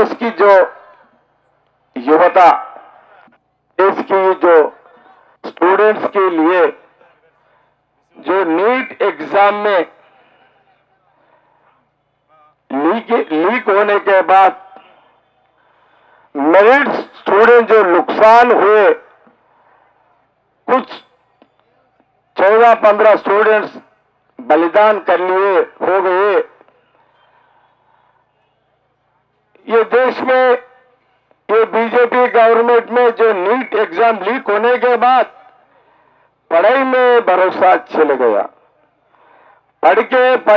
देश की जो युवता, देश की जो स्टूडेंट्स के लिए जो नीट एग्जाम में लीक होने के बाद मेरिट स्टूडेंट जो नुकसान हुए, कुछ 14-15 स्टूडेंट्स बलिदान कर लिए, हो गए। ये देश में, ये बीजेपी गवर्नमेंट में जो नीट एग्जाम लीक होने के बाद पढ़ाई में भरोसा चले गया। पढ़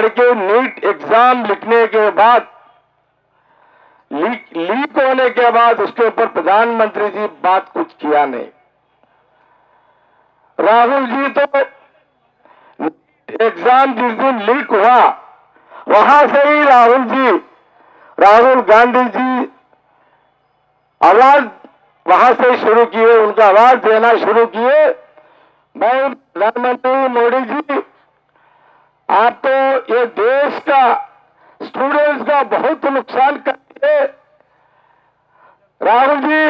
के नीट एग्जाम लिखने के बाद, लीक होने के बाद उसके ऊपर प्रधानमंत्री जी बात कुछ किया नहीं। राहुल जी तो एग्जाम जिस दिन लीक हुआ, वहां से ही राहुल गांधी जी आवाज वहां से शुरू किए, उनका आवाज देना शुरू किए। भाई प्रधानमंत्री मोदी जी, आप तो ये देश का, स्टूडेंट्स का बहुत नुकसान करते हैं। राहुल जी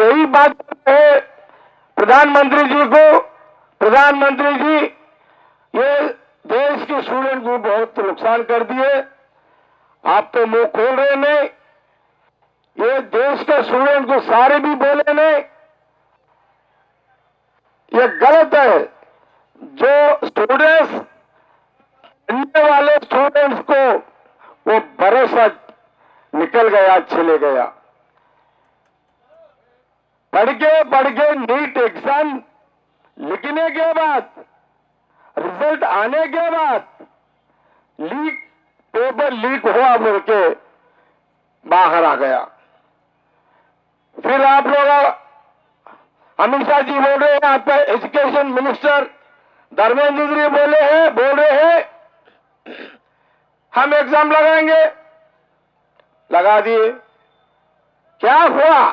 यही बात करते हैं प्रधानमंत्री जी को, प्रधानमंत्री जी ये देश के स्टूडेंट को बहुत नुकसान कर दिए, आप तो मुंह खोल रहे नहीं। ये देश के स्टूडेंट को सारे भी बोले नहीं, ये गलत है। जो स्टूडेंट्स, पढ़ने वाले स्टूडेंट्स को वो भरोसा निकल गया, चले गया। पढ़ के नीट एग्जाम लिखने के बाद, रिजल्ट आने के बाद पेपर लीक हुआ बोल के बाहर आ गया। फिर आप लोग, अमित शाह जी बोल रहे हैं, आपका एजुकेशन मिनिस्टर धर्मेंद्र जी बोल रहे हैं हम एग्जाम लगाएंगे, लगा दिए। क्या हुआ?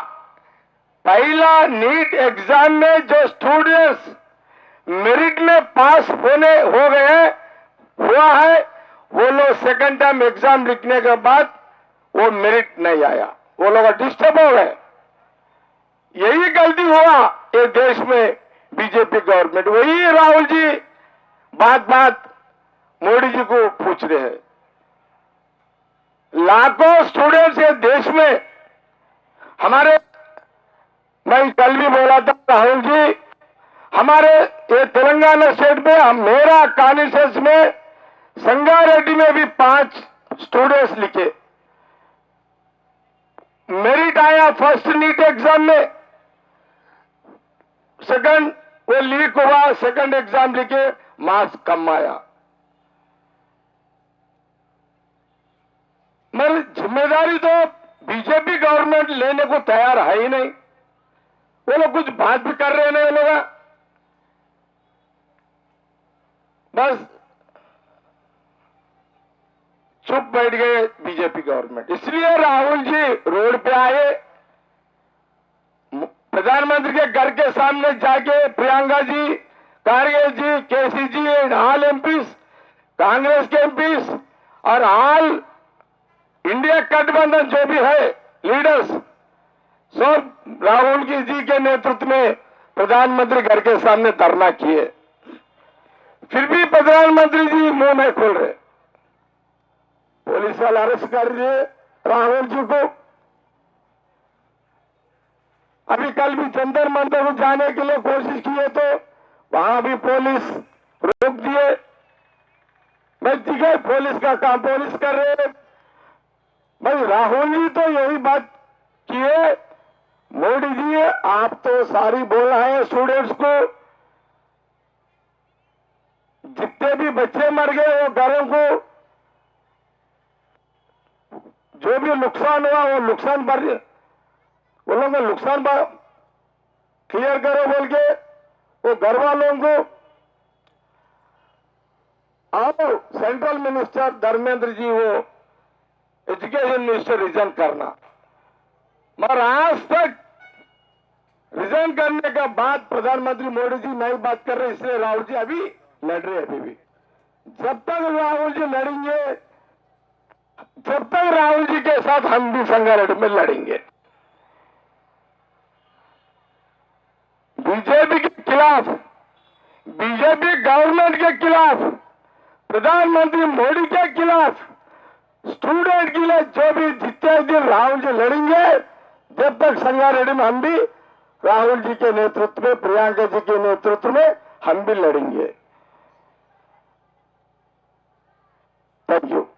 पहला नीट एग्जाम में जो स्टूडेंट्स मेरिट में पास हो गए हुआ है, वो लोग सेकंड टाइम एग्जाम लिखने के बाद वो मेरिट नहीं आया, वो लोग डिस्टर्ब हो गए। यही गलती हुआ ये देश में बीजेपी गवर्नमेंट। वही राहुल जी बात मोदी जी को पूछ रहे हैं। लाखों स्टूडेंट्स ये देश में हमारे, मैं कल भी बोला था राहुल जी, हमारे ये तेलंगाना स्टेट में, मेरा कॉन्स्टिट्यूंसी में संगारेड्डी में भी 5 स्टूडेंट्स लिखे, मेरिट आया फर्स्ट नीट एग्जाम में, सेकंड वो लीक हुआ, सेकंड एग्जाम लिखे, मार्क्स कम आया। मगर जिम्मेदारी तो बीजेपी गवर्नमेंट लेने को तैयार है ही नहीं। वो लोग कुछ बात भी कर रहे नहीं, लोग बस चुप बैठ गए बीजेपी गवर्नमेंट। इसलिए राहुल जी रोड पे आए, प्रधानमंत्री के घर के सामने जाके प्रियंका जी, खड़गे जी, केसी जी, ऑल एमपीज, कांग्रेस के एमपीज और ऑल इंडिया गठबंधन जो भी है लीडर्स, सब राहुल जी के नेतृत्व में प्रधानमंत्री घर के सामने धरना किए। फिर भी प्रधानमंत्री जी मुंह नहीं खोल रहे। पुलिस वाले अरेस्ट कर दिए राहुल जी को। अभी कल भी जंतर मंतर को जाने के लिए कोशिश किए तो वहां भी पुलिस रोक दिए। भाई ठीक है, पुलिस का काम पुलिस कर रहे। भाई राहुल जी तो यही बात किए, मोदी जी आप तो सारी बोल रहे हैं स्टूडेंट्स को, जितने भी बच्चे मर गए वो घरों को जो भी नुकसान हुआ वो नुकसान भर, वो लोगों का नुकसान क्लियर करो बोल के वो घर वालों को। और सेंट्रल मिनिस्टर धर्मेंद्र जी वो एजुकेशन मिनिस्टर रिजाइन करना, मगर आज तक रिजाइन करने के बाद प्रधानमंत्री मोदी जी नई बात कर रहे, इसलिए राहुल जी अभी लड़ रहे। अभी भी जब तक राहुल जी लड़ेंगे, तब तक राहुल जी के साथ हम भी संघर्ष में लड़ेंगे। बीजेपी के खिलाफ, बीजेपी गवर्नमेंट के खिलाफ, प्रधानमंत्री मोदी के खिलाफ, स्टूडेंट के लिए जो भी जितने दिन राहुल जी लड़ेंगे, जब तक संघर्ष में हम भी राहुल जी के नेतृत्व में, प्रियंका जी के नेतृत्व में हम भी लड़ेंगे। Thank you.